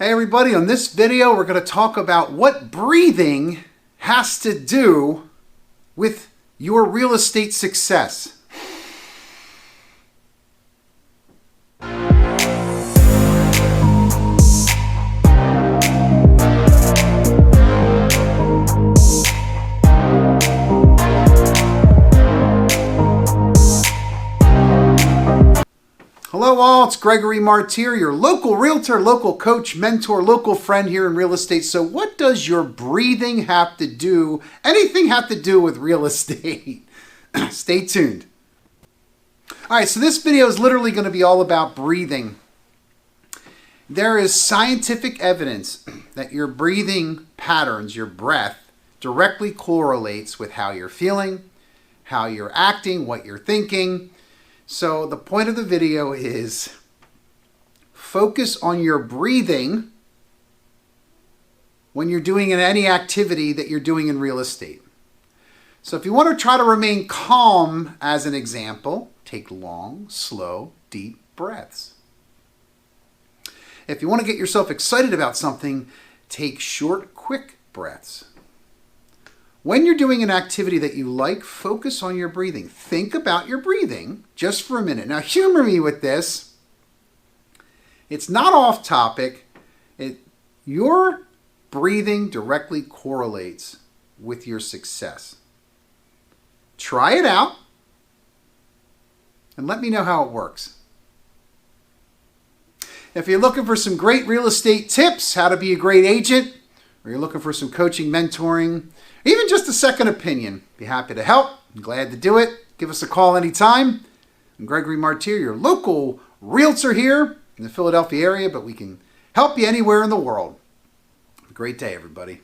Hey everybody, on this video we're going to talk about what breathing has to do with your real estate success. Hello all, it's Gregory Martire, your local realtor, local coach, mentor, local friend here in real estate. So what does your breathing have to do, anything have to do with real estate? Stay tuned. All right, so this video is literally going to be all about breathing. There is scientific evidence that your breathing patterns, your breath, directly correlates with how you're feeling, how you're acting, what you're thinking. So the point of the video is focus on your breathing when you're doing any activity that you're doing in real estate. So if you want to try to remain calm, as an example, take long, slow, deep breaths. If you want to get yourself excited about something, take short, quick breaths. When you're doing an activity that you like, focus on your breathing. Think about your breathing just for a minute. Now, humor me with this. It's not off topic. Your breathing directly correlates with your success. Try it out and let me know how it works. If you're looking for some great real estate tips, how to be a great agent, or you're looking for some coaching, mentoring, even just a second opinion, be happy to help. I'm glad to do it. Give us a call anytime. I'm Gregory Martire, your local realtor here in the Philadelphia area, but we can help you anywhere in the world. Have a great day, everybody.